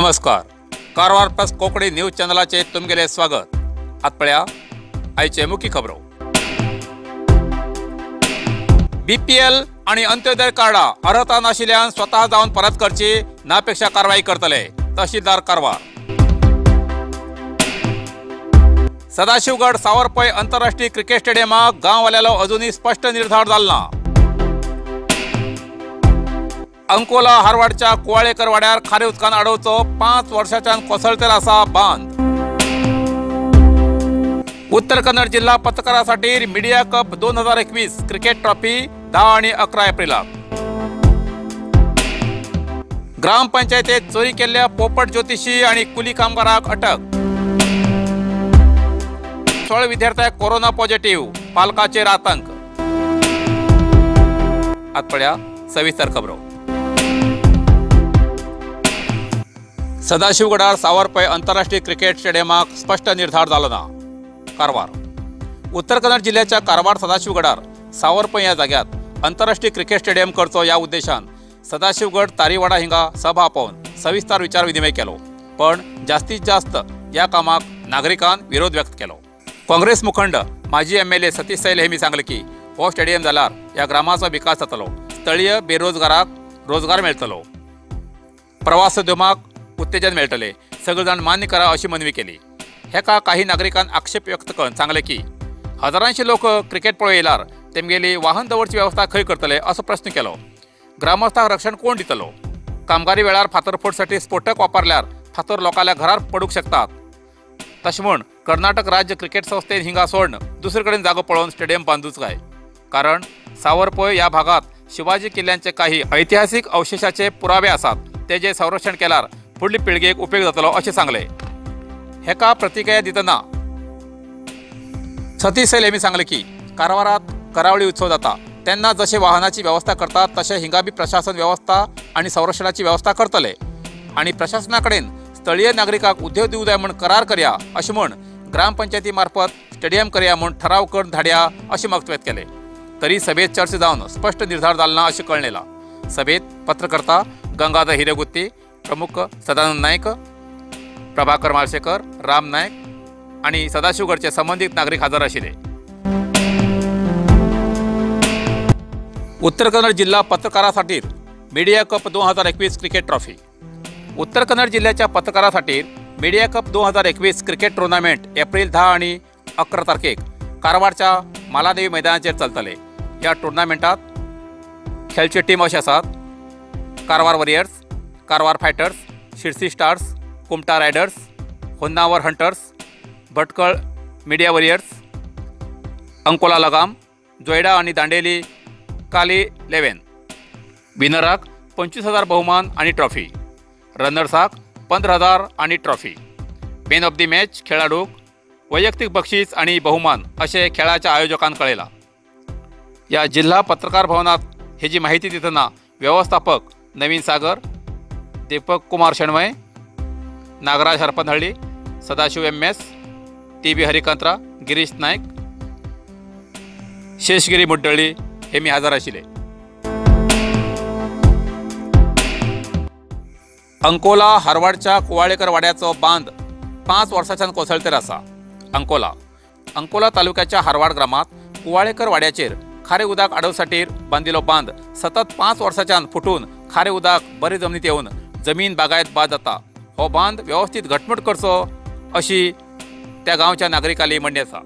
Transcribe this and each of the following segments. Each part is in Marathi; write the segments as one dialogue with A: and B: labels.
A: नमस्कार. कारवार प्लस कोकणी न्यूज चॅनलाचे तुमगेले स्वागत. आतपळ्या आयचे मुख्य खबरो. बीपीएल आणि अंत्योदय कार्डा अर्हता नाशिल्ल्यान स्वतः जाऊन परत करची नापेक्षा कारवाई करतले तहसीलदार कारवार. सदाशिवगड सावरपै आंतरराष्ट्रीय क्रिकेट स्टेडियमाक गांववाल्यालो अजूनही स्पष्ट निर्धार जालना. अंकोला हारवाडच्या कुवाळेकर वाड्यार खारे उदकान अडवचो 5 वर्षांच्यान कोसळतेल आसा बांद. उत्तर कन्नड जिल्हा पत्रकारांसाठी मीडिया कप 2021 क्रिकेट ट्रॉफी 10 आणि 11 एप्रिलाक. ग्रामपंचायतीत चोरी केल्ल्या पोपट ज्योतिषी आणि कुली कामगाराक अटक. 16 विद्यार्थ्यांक कोरोना पॉझिटिव्ह, पालकाचेर आतंक. आतपळ्या सविस्तर खबरो. सदाशिवगडार सावरपै आंतरराष्ट्रीय क्रिकेट स्टेडियमाक स्पष्ट निर्धार जालो ना. कारवार. उत्तर कन्नड जिल्ह्याच्या कारवार सदाशिवगडार सावरपै ह्या जाग्यात आंतरराष्ट्रीय क्रिकेट स्टेडियम करचो या उद्देशान सदाशिवगड तारीवाडा हिंगा सभा आपोवन सविस्तर विचार विनिमय केलो. पण जास्तीत जास्त या कामाक नागरिकांन विरोध व्यक्त केलो. काँग्रेस मुखंड माजी एमएलए सतीश सैल हेमी सांगले की हो स्टेडियम जाल्यार या ग्रामाचो विकास जातलो, स्थळीय बेरोजगाराक रोजगार मेळटलो, प्रवासोद्यमाक उत्तेजन मेळटले, सगळे जाण मान्य करा अशी मनवी केली. हेका काही नागरिकांनी आक्षेप व्यक्त करून सांगले की हजारांशी लोक क्रिकेट पळोवंक येयल्यार तेमगेली वाहन दवरची व्यवस्था खंय करतले असो प्रश्न केलो. ग्रामस्थांक रक्षण कोण दितलो? कामगारी वेळार फातरफोडसाठी स्फोटक वापरल्यार फातर लोकांच्या घरार पडूंक शकतात. तशें म्हूण कर्नाटक राज्य क्रिकेट संस्थेन हिंगा सोडून दुसरे कडेन जागो पळोवन स्टेडियम बांदूच काय. कारण सावरपै ह्या भागात शिवाजी किल्ल्यांचे काही ऐतिहासिक अवशेशाचे पुरावे आसात, तेजे संरक्षण केल्यार फुडली पिळगेक उपयोग जातलो अशें सांगले. हेका प्रतिक्रिया दितना सतीश सैल हेमी सांगले की कारवारात करावळी उत्सव जाता तेन्ना जशे वाहनाची व्यवस्था करतात तशें हिंगा बी प्रशासन व्यवस्था आणि संरक्षणाची व्यवस्था करतले आणि प्रशासना कडेन स्थळीय नागरिकांक उद्योग दिवं जाय म्हूण करार करया अशें म्हूण ग्रामपंचायती मार्फत स्टेडियम करया म्हूण ठराव करून धाडया अशें मत व्यक्त केले. तरी सभेत चर्चा जावन स्पष्ट निर्धार जालो ना अशें कळयला. सभेत पत्रकर्ता गंगाधर हिरेगुत्ती, प्रमुख सदानंद नायक, प्रभाकर माळशेकर, राम नायक आणि सदाशिवगडचे संबंधित नागरिक हजर आशिल्ले. उत्तर कन्नड जिल्हा पत्रकारांसाठी मीडिया कप 2021 क्रिकेट ट्रॉफी. उत्तर कन्नड जिल्ह्याच्या पत्रकारांसाठी media cup 2021 cricket tournament April 10 आणि 11 तारखेक कारवारच्या मालादेवी मैदानाचेर चलतले. ह्या टुर्नामेंटात खेळचे टीम अशे आसात: Karwar warriors, Karwar fighters, Sirsi stars, Kumta riders, Honnavar hunters, Bhatkal media warriors, Ankola लगाम, जोयडा आणि दांडेली काली 11. विनराक 25,000 बहुमान आणि ट्रॉफी, रनर्साक 15,000 आणि trophy. Man of the match खेळाडूक वैयक्तिक बक्षीस आणि बहुमान असे खेळाच्या आयोजकांनी कळयला. या जिल्हा पत्रकार भवनात हेची माहिती दितना व्यवस्थापक नवीन सागर, दीपक कुमार शेणवय, नागराज हरपनहळ्ळी, सदाशिव MS, TB हरिकांत्रा, गिरीश नायक, शेषगिरी मुड्डळ्ळी हेमी हजर आशिल्ले. अंकोला हारवाडच्या कुवाळेकर वाड्याचो बांद 5 वर्षांच्यान कोसळतेर आसा. अंकोला तालुक्याच्या हारवाड ग्रामात कुवाळेकर वाड्याचेर खारे उदक अडवसाठी बांदिल्लो बांद सतत 5 वर्षांच्यान फुटून खारे उदक बरे जमनीत येवन जमीन बागायत बाद जाता. हो बांद व्यवस्थित घटमूट करचो अशी त्या गांवच्या नागरिकांची मागणी आसा.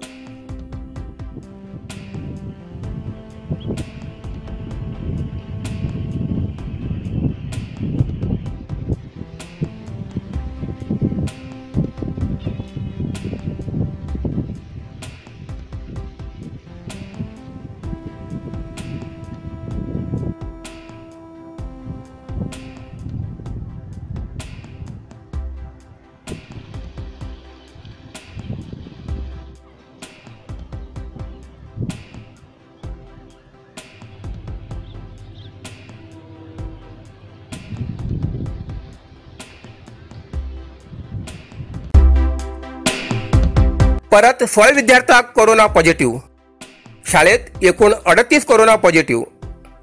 B: परत 16 विद्यार्थ्यांक कोरोना पॉझिटिव्ह. शाळेत एकूण 38 कोरोना पॉझिटिव्ह,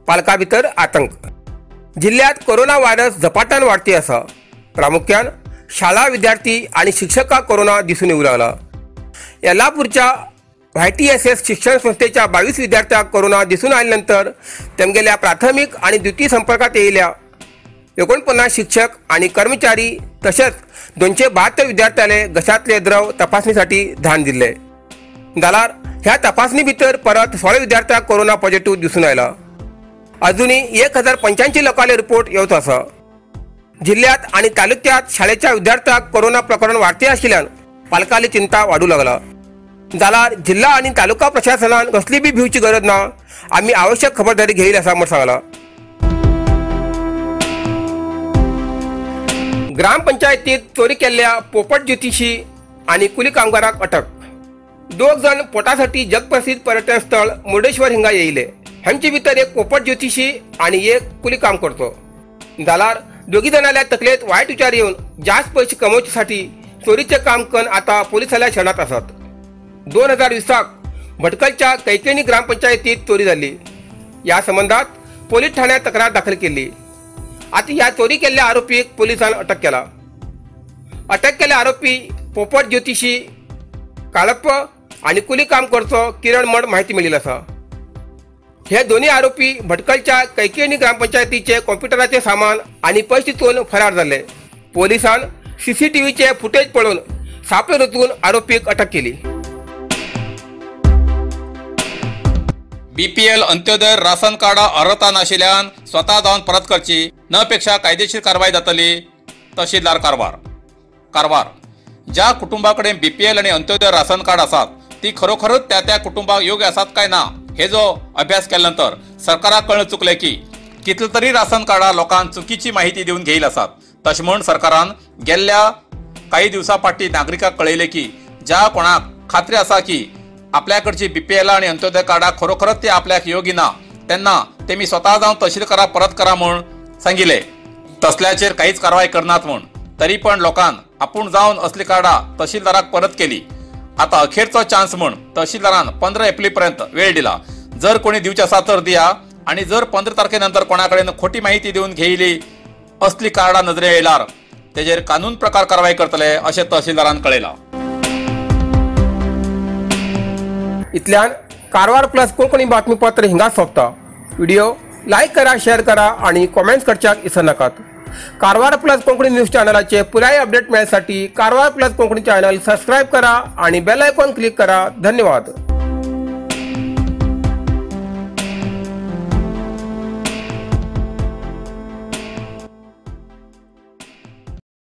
B: पालकां भितर आतंक. जिल्ह्यात कोरोना व्हायरस झपाट्यान वाडती आसा. प्रामुख्यान शाळा विद्यार्थी आणि शिक्षका कोरोना दिसून येऊ लागला। यल्लापूरच्या YTSS शिक्षण संस्थेच्या 22 विद्यार्थ्यांना कोरोना दिसून आल्यानंतर तेमगेल्या प्राथमिक आणि द्वितीय संपर्कात येयल्या 49 शिक्षक आणि कर्मचारी तसेच 272 विद्यार्थ्याले घशातले द्रव तपासणीसाठी धान दिले। जाल्यार ह्या तपासणी भितर परत 16 विद्यार्थ्यांना कोरोना पॉझिटिव्ह दिसून आयला। अजूनही 1085 लोकांले रिपोर्ट येवचो आसा। जिल्ह्यात आणि तालुक्यात शाळेच्या विद्यार्थ्यांक कोरोना प्रकरण वाढते आशिल्ल्यान पालकांली चिंता वाढू लागला। जाल्यार जिल्हा आणि तालुका प्रशासनान कसली बी भिवची गरज ना, आम्ही आवश्यक खबरदारी घेईल असा म्हण सांगला। ग्रामपंचायतीत चोरी केल्ल्या पोपट ज्योतिषी आणि कुली कामगाराक अटक। 2 जण पोटासाठी जगप्रसिद्ध पर्यटन स्थळ मुर्डेश्वर हिंगा येयले। हांचे भितर एक पोपट ज्योतिषी आणि एक कुली काम करतो। जाल्यार दोघी जणांच्या तकलेत वाईट विचार येऊन जास्त पैसे कमवण्यासाठी चोरीचे काम करून आता पोलिसांच्या शरणात असतात। 2020 भटकलच्या कैकेनी ग्रामपंचायतीत चोरी झाली। या संबंधात पोलीस ठाण्यात तक्रार दाखल केली। आता या चोरी केलेल्या आरोपीक पोलिसांनी अटक केला। अटक केलेले आरोपी पोपट ज्योतिषी काळप्प आणि कुली काम करतो किरण मड माहिती मिळाली असा। हे दोन्ही आरोपी भटकलच्या कैकेनी ग्रामपंचायतीचे कॉम्प्युटराचे सामान आणि पैसे चोरून फरार झाले। पोलिसांनी CCTVचे फुटेज पळून सापळे रचून आरोपीक अटक केली।
A: BPL अंत्योदय राशन कार्ड अर्हता नाशिल्ल्यान स्वता जावन परत करची न पेक्षा कायदेशीर कारवाई जातली। तहसीलदार कारवार ज्या कुटुंबाकडे BPL आणि अंत्योदय राशन कार्ड आसात ती खरोखरच त्या कुटुंबाक योग्य आसात काय ना हे जो अभ्यास केल्यानंतर सरकाराक कळून चुकले की कितले तरी राशन कार्डा लोकांक चुकीची माहिती देऊन घेईल आसात। तशें म्हूण सरकारान गेल्ल्या काही दिवसां फाटी नागरिकांक कळयले की ज्या कोणाक खात्री आसा की आपल्याकडची BPL आणि अंत्योदय कार्डा खरोखरच ते आपल्याक योग्य ना तेन्ना तेमी स्वता जावन तहसीलकाराक परत करा म्हूण सांगिल्ले। तसल्याचेर काहीच कारवाई करनात म्हूण तरी पण लोकांन आपूण जावन असली कार्डा तहसीलदाराक परत केली। आता अखेरचो चान्स म्हूण तहसीलदारान 15 एप्रिल पर्यंत वेळ दिला। जर कोणी दिवचे आसा तर दिया आणि जर 15 तारखेनंतर कोणाकडेन खोटी माहिती देऊन घेयली असली कार्डा नजरे येयल्यार तेजेर कानून प्रकार कारवाई करतले अशें तहसीलदारान कळयला।
B: इतल्यान कारवार प्लस कोंकणी बातमीपत्र हिंगा सोंपता। व्हिडिओ लाईक करा, शेअर करा आणि कॉमेंट्स करच्याक विसरू नकात। कारवार प्लस कोंकणी न्यूज चॅनलाचे पुराय अपडेट मिळण्यासाठी Karwar plus Konkani channel subscribe करा आणि बेल आयकॉन क्लिक करा। धन्यवाद।